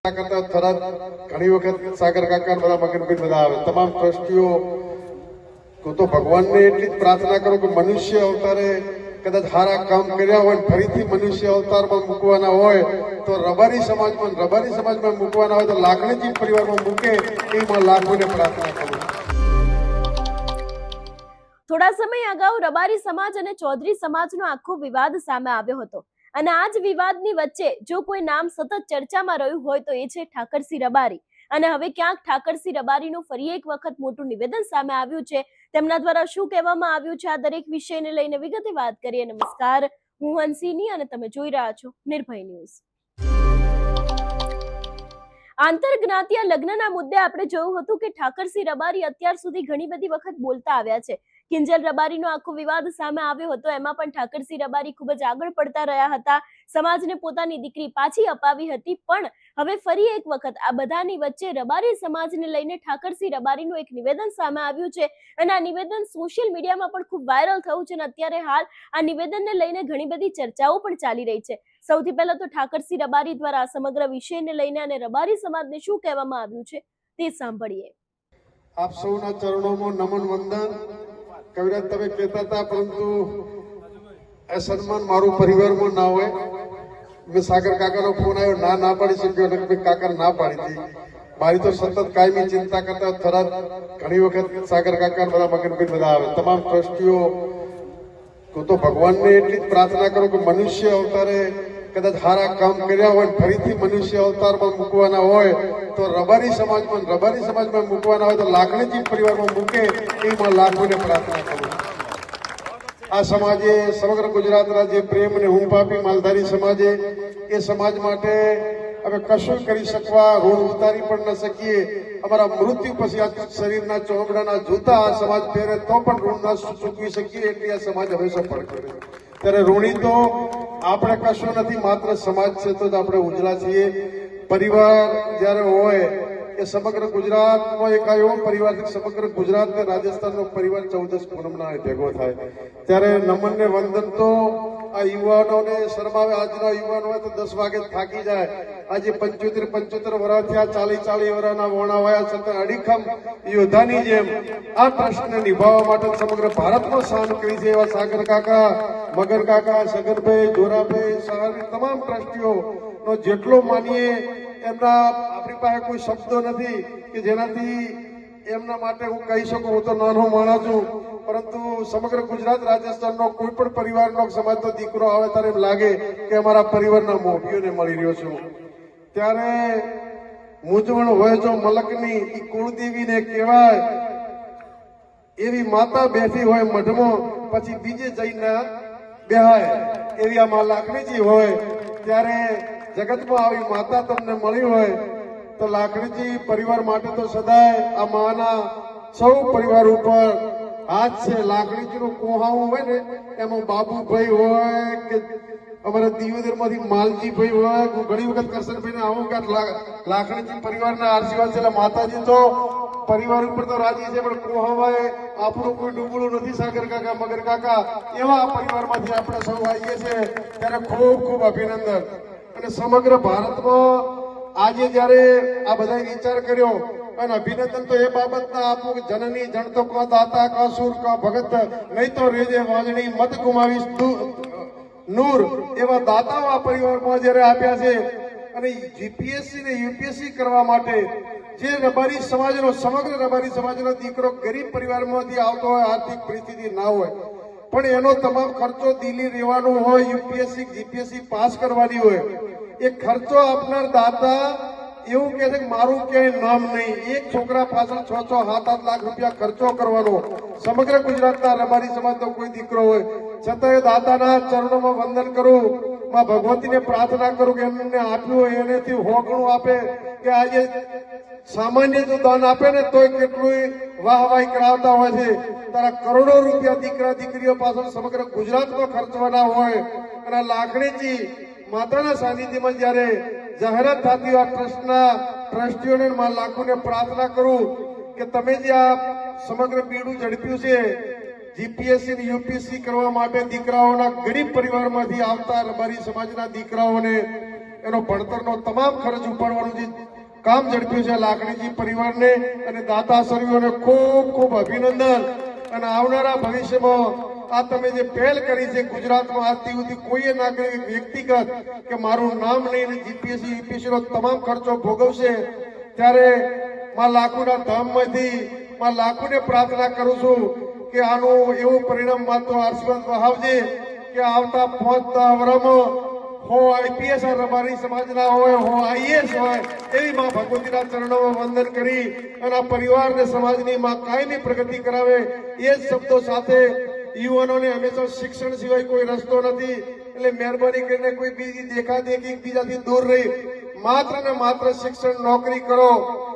કરતા થરાદ ઘણી વખત સાગર કાકા બધા મગનભાઈ બધા આવે તમામ ટ્રસ્ટીઓ તો ભગવાનને એટલી જ પ્રાર્થના કરો કે મનુષ્ય અવતારે કદાચ સારા કામ કર્યા હોય ફરીથી મનુષ્ય અવતારમાં મૂકવાના હોય તો રબારી સમાજમાં મૂકવાના હોય તો લાખણીજી પરિવારમાં મૂકે એમાં લાખોને પ્રાર્થના કરું। થોડા સમય અગાઉ રબારી સમાજ અને ચૌધરી સમાજનો આખો વિવાદ સામે આવ્યો હતો અને આ જ વિવાદની વચ્ચે જો કોઈ નામ સતત ચર્ચામાં રહ્યું હોય તો એ છે ઠાકરસિંહ રબારી। અને હવે ક્યાંક ઠાકરસિંહ રબારીનું ફરી એક વખત મોટું નિવેદન સામે આવ્યું છે। તેમના દ્વારા શું કહેવામાં આવ્યું છે આ દરેક વિષયને લઈને વિગતે વાત કરીએ। નમસ્કાર, હું હંસિની અને તમે જોઈ રહ્યા છો નિર્ભય ન્યૂઝ। આંતરજ્ઞાતીય લગ્નના મુદ્દે આપણે જોયું હતું કે ઠાકરસિંહ રબારી અત્યાર સુધી ઘણી બધી વખત બોલતા આવ્યા છે। કિંજલ રબારીનો આખો વિવાદ સામે આવ્યો હતો, એમાં પણ ઠાકરસિંહ રબારી ખૂબ જ આગળ પડતા રહ્યા હતા, સમાજને પોતાની દીકરી પાછી અપાવી હતી। પણ હવે ફરી એક વખત આ બધાની વચ્ચે રબારી સમાજને લઈને ઠાકરસિંહ રબારીનું એક નિવેદન સામે આવ્યું છે અને આ નિવેદન સોશિયલ મીડિયામાં પણ ખૂબ વાયરલ થયું છે અને અત્યારે હાલ આ નિવેદનને લઈને ઘણી બધી ચર્ચાઓ પણ ચાલી રહી છે। સૌથી પહેલા તો ઠાકરસિંહ રબારી દ્વારા આ સમગ્ર વિષયને લઈને અને રબારી સમાજને શું કહેવામાં આવ્યું છે તે સાંભળીએ। આપ સૌના ચરણોમાં નમન વંદન। કવિરાજ તમે કહેતા હતા પરંતુ એ સન્માન મારું પરિવારમાં ના હોય। મેં સાગર કાકાનો ફોન આવ્યો ના પાડી શક્યો અને મેં કાકા ના પાડી હતી। મારી તો સતત કાયમી ચિંતા કરતા થરાદ ઘણી વખત સાગર કાકા બધા મગનભાઈ બધા આવે તમામ ટ્રસ્ટીઓ તો ભગવાનને એટલી જ પ્રાર્થના કરો કે મનુષ્ય અવતારે કદાચ સારા કામ કર્યા હોય ફરીથી મનુષ્ય અવતારમાં મૂકવાના હોય તો રબારી સમાજમાં મૂકવાના હોય તો લાખણીજી પરિવારમાં મૂકે એમાં લાખોને પ્રાર્થના કરું। આ સમાજે સમગ્ર ગુજરાતના જે પ્રેમ અને હૂંફ આપી માલધારી સમાજે એ સમાજ માટે અમે કશું કરી શકવા ઋણ ઉતારી પણ ન શકીએ। અમારા મૃત્યુ પછી આ શરીરના ચોમડાના જૂતા આ સમાજ પહેરે તો પણ ઋણ ના ચૂકવી શકીએ એટલી આ સમાજ હંમેશા પણ કરે। ત્યારે ઋણી તો આપણે કશું નથી, માત્ર સમાજ છે તો જ આપણે ઉજળા છીએ। પરિવાર જ્યારે હોય એ સમગ્ર ગુજરાતમાં એક એવો પરિવાર છે, સમગ્ર ગુજરાત ને રાજસ્થાનનો પરિવાર 14 પૂનમના ભેગો થાય ત્યારે નમન ને વંદન તો આ યુવાનોને શરમાવે। આજના યુવાન હોય તો 10 વાગે થાકી જાય। આજે 75 વર્ષ થયા, 40 વર્ષના વોણા વયા છતાં અડીખમ યોદ્ધાની જેમ આ ટ્રસ્ટને નિભાવવા માટે સમગ્ર ભારતમાં શાન કરી છે એવા સાગર કાકા, મગર કાકા, સગનભાઈ, જોરાભાઈ, સહારી તમામ ટ્રસ્ટીઓ નો જેટલો માનીએ એમના આપણી પાસે કોઈ શબ્દો નથી કે જેનાથી એમના માટે હું કહી શકું। હું તો નાનો માણસ છું પરંતુ સમગ્ર ગુજરાત રાજસ્થાનનો કોઈ પણ પરિવારનો સમાજનો દીકરો આવે ત્યારે એમ લાગે કે અમારા પરિવારના મોભીઓને મળી રહ્યો છું। ત્યારે મૂંઝવણ હોય જો મલકની એ કુળદેવીને કહેવાય એવી માતા બેઠી હોય મઢમાં પછી બીજે જઈને બેહાય એવી આમાં લાખણીજી હોય। ત્યારે જગતમાં આવી માતા તમને મળી હોય તો લાખણીજી પરિવાર માટે તો સદાય આ માના સૌ પરિવાર ઉપર હાથ છે। લાખણીજીનું કોહાવું હોય ને એમાં બાબુભાઈ હોય કે અમારા દિયોદરમાંથી માલજીભાઈ હોય, હું ઘણી વખત કરશનભાઈને આવું કે લાખણીજી પરિવારના આશીર્વાદ છે એટલે માતાજી તો પરિવાર ઉપર તો રાજી છે પણ કોહાવાય આપણું કોઈ ડૂબળું નથી। સાગર કાકા, મગર કાકા એવા પરિવારમાંથી આપણે સૌ આવીએ છીએ ત્યારે ખૂબ ખૂબ અભિનંદન। અને સમગ્ર ભારતમાં આજે જયારે આ બધા વિચાર કર્યો અને અભિનંદન તો એ બાબતના આપું કે જનની જણતો કો દાતા કા સુર કા ભગત નહીં તો રેજે વાજણી મત ગુમાવીશ નૂર એવા દાતાઓ આ પરિવારમાં જયારે આપ્યા છે। અને જીપીએસસી ને યુપીએસસી કરવા માટે જે રબારી સમાજનો સમગ્ર રબારી સમાજનો દીકરો ગરીબ પરિવારમાંથી આવતો હોય, આર્થિક પરિસ્થિતિ ના હોય પણ એનો તમામ ખર્ચો દિલ્હી રહેવાનો હોય, યુપીએસસી જીપીએસસી પાસ કરવાની હોય, એ ખર્ચો આપનાર દાતા એવું કહે છે કે મારું ક્યાંય નામ નહીં। એક છોકરા પાછળ 6-7 લાખ રૂપિયા ખર્ચો કરવાનો સમગ્ર ગુજરાતના રબારી સમાજનો કોઈ દીકરો હોય છતાં દાદાના ચરણોમાં વંદન કરું, માં ભગવતીને પ્રાર્થના કરું કે એમને આપ્યું હોય એનેથી 100 ગણું આપે। કે આજે સામાન્ય જો દાન આપે ને તોય કેટલું વાહવાહી કરાવતા હોય છે। તારા કરોડો રૂપિયા દીકરા દીકરીઓ પાછળ સમગ્ર ગુજરાતમાં ખર્ચવાના હોય અને લાખણીજી માતાના સાનિધ્યમાં જયારે જાહેરાત થતી હોય ટ્રસ્ટના ટ્રસ્ટીઓને લાખોને પ્રાર્થના કરું કે તમે જે આ સમગ્ર બીડું ઝડપ્યું છે જીપીએસસી અને યુપીએસસી કરવા માટે દીકરાઓના ગરીબ પરિવારમાંથી આવતા રબારી સમાજના દીકરાઓને એનો ભણતરનો તમામ ખર્ચ ઉપાડવાનું જે કામ ઝડપ્યું છે લાકડીજી પરિવારને અને દાતાશ્રીઓને ખૂબ ખૂબ અભિનંદન. અને આવનારા ભવિષ્યમાં આ તમે જે પહેલ કરી છે ગુજરાતમાં આજથી સુધી કોઈએ ના કરી વ્યક્તિગત કે મારું નામ નહીં જીપીએસસી યુપીએસસી નો તમામ ખર્ચો ભોગવશે, ત્યારે માં લાખોના ધામમાંથી માં લાખોને પ્રાર્થના કરું છું કે આનું એવું પરિણામ માત્ર આશીર્વાદ વહાવજે કે આવતા 5 વર્ષમાં હો આઈપીએસ રબારી સમાજના હોય, હો આઈએસ હોય, એવી માં ભગવતીના ચરણોમાં વંદન કરી અને આ પરિવારને સમાજની માં કાયમી પ્રગતિ કરાવે એ જ શબ્દો સાથે યુવાનોને હંમેશા શિક્ષણ સિવાય કોઈ રસ્તો નથી. એટલે મહેરબાની કરીને કોઈ બીજી દેખાદેખી એકબીજાથી દૂર રહી માત્ર ને માત્ર શિક્ષણ નોકરી કરો.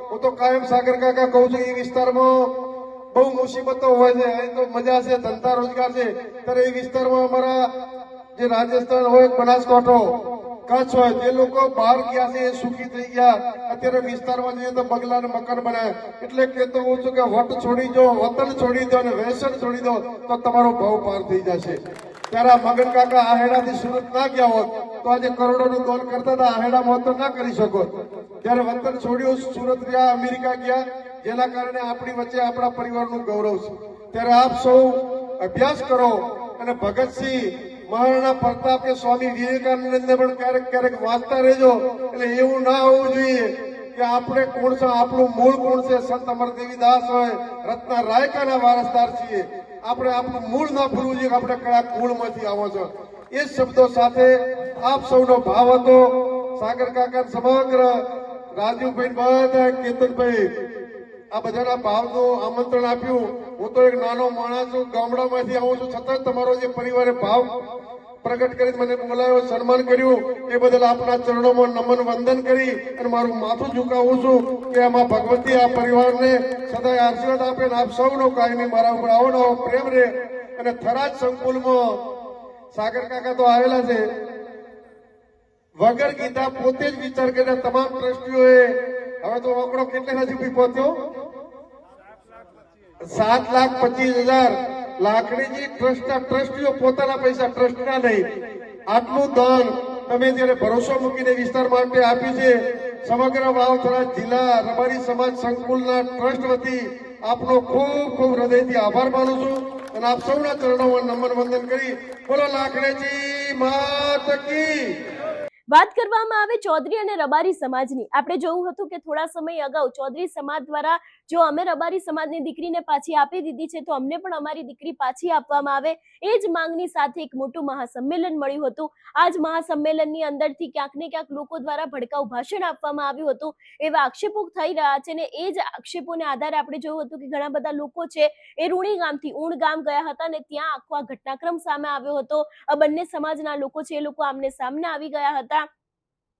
હું તો કાયમ સાગર કાકા કહું છું એ વિસ્તારમાં બહુ મુસીબતો હોય છે, અહીં તો મજા છે, ધંધા રોજગાર છે, ત્યારે એ વિસ્તારમાં અમારા જે રાજસ્થાન હોય, બનાસકાંઠો, કચ્છ હોય, જે લોકો બહાર ગયા છે એ સુખી થઈ ગયા. અત્યારે વિસ્તારમાં જઈએ તો બગલા ને મકાન બનાવે. એટલે કહેતો હું છું કે વટ છોડી દો, વતન છોડી દો અને વ્યસન છોડી દો તો તમારો ભાવ પાર થઈ જશે. ત્યારે આ મગન કાકા આહેડાથી સુરત ના ગયા હોત તો આજે કરોડોનું દોન કરતા હતા, આહેડામાં તો ના કરી શકો. ત્યારે વતન છોડ્યું, સુરત ગયા, અમેરિકા ગયા, જેના કારણે આપણી વચ્ચે આપણા પરિવારનું ગૌરવ છે. ત્યારે આપ સૌ અભ્યાસ કરો અને ભગતસિંહ, મહારાણા પ્રતાપ કે સ્વામી વિવેકાનંદને પણ ક્યારેક ક્યારેક વાંચતા રહેજો. એટલે એવું ના હોવું જોઈએ કે આપણે કોણ છે, આપણું મૂળ કોણ છે. સંત અમર દેવીદાસ હોય, રત્ના રાયકાના વારસદાર છીએ. આપણે આપણું મૂળ ના ભૂલવું જોઈએ કે આપણે કયા કુળમાંથી આવો છો. એ શબ્દો સાથે આપ સૌનો ભાવ હતો. સાગર કાકા સમગ્ર રાજુભાઈ, બધા કેતનભાઈ, આ બધાના ભાવનું આમંત્રણ આપ્યું. હું તો એક નાનો માણસ છું, ગામડામાંથી આવું છું, છતાં તમારો જે પરિવારે ભાવ પ્રગટ કરી મને બોલાયો, સન્માન કર્યું, એ બદલ આપના ચરણોમાં નમન વંદન કરી અને મારું માથું ઝુકાવું છું કે આમાં ભગવતી આ પરિવારને સદાય આશીર્વાદ આપે અને આપ સૌનો કાયમી મારા ઉપર આવો નવો પ્રેમ રહે. અને થરાદ સંકુલમાં સાગર કાકા તો આવેલા છે, વગર કીધા પોતે જ વિચાર કર્યા તમામ ટ્રસ્ટીઓએ. હવે તો આંકડો કેટલા સુધી પહોંચ્યો? 7,25,000 લાકડીજી ટ્રસ્ટના ટ્રસ્ટીઓ પોતાના પૈસા, ટ્રસ્ટના નહીં. આટલું દાન તમે જયારે ભરોસો મૂકીને વિસ્તાર માટે આપ્યું છે, સમગ્ર વાવથરા જિલ્લા રબારી સમાજ સંકુલના ટ્રસ્ટ વતી આપનો ખૂબ ખૂબ હૃદયથી આભાર માનું છું અને આપ સૌના ચરણોમાં નમન વંદન કરી બોલો લાકડીજી માત કી. વાત કરવામાં આવે ચૌધરી અને રબારી સમાજની, આપણે જોયું હતું કે થોડા સમય અગાઉ ચૌધરી સમાજ દ્વારા જો અમે રબારી સમાજની દીકરીને પાછી આપી દીધી છે તો અમને પણ અમારી દીકરી પાછી આપવામાં આવે, એ જ માંગની સાથે એક મોટું મહાસંમેલન મળ્યું હતું. આ જ મહાસંમેલનની અંદરથી ક્યાંક ને ક્યાંક લોકો દ્વારા ભડકાઉ ભાષણ આપવામાં આવ્યું હતું. એવા આક્ષેપો થઈ રહ્યા છે ને એ જ આક્ષેપોને આધારે આપણે જોયું હતું કે ઘણા બધા લોકો છે એ રૂણી ગામથી ઊણ ગામ ગયા હતા અને ત્યાં આખો આ ઘટનાક્રમ સામે આવ્યો હતો. આ બંને સમાજના લોકો છે એ લોકો આમને સામને આવી ગયા હતા.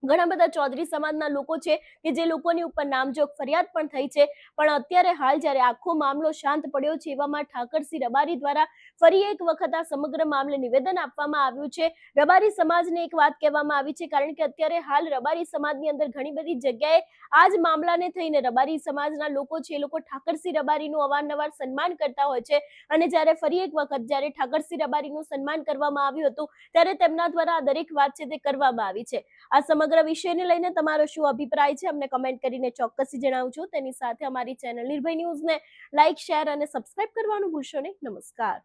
ઘણા બધા ચૌધરી સમાજના લોકો છે કે જે લોકોની ઉપર નામજોગ ફરિયાદ પણ થઈ છે. પણ અત્યારે હાલ જ્યારે આખો મામલો શાંત પડ્યો છે એવામાં ઠાકરસિંહ રબારી દ્વારા ફરી એક વખત આ સમગ્ર મામલે નિવેદન આપવામાં આવ્યું છે. રબારી સમાજને એક વાત કહેવામાં આવી છે, કારણ કે અત્યારે હાલ રબારી સમાજની અંદર ઘણી બધી જગ્યાએ આ જ મામલાને થઈને રબારી સમાજના લોકો છે એ લોકો ઠાકરસિંહ રબારીનું અવારનવાર સન્માન કરતા હોય છે અને જ્યારે ફરી એક વખત જ્યારે ઠાકરસિંહ રબારીનું સન્માન કરવામાં આવ્યું હતું ત્યારે તેમના દ્વારા આ દરેક વાત છે તે કરવામાં આવી છે. આ સમગ્ર વિષયને લઈને તમારો શું અભિપ્રાય છે અમને કમેન્ટ કરીને ચોક્કસથી જણાવજો. તેની સાથે અમારી ચેનલ નિર્ભય ન્યૂઝને લાઇક, શેર અને સબસ્ક્રાઇબ કરવાનું ભૂલશો નહીં. નમસ્કાર.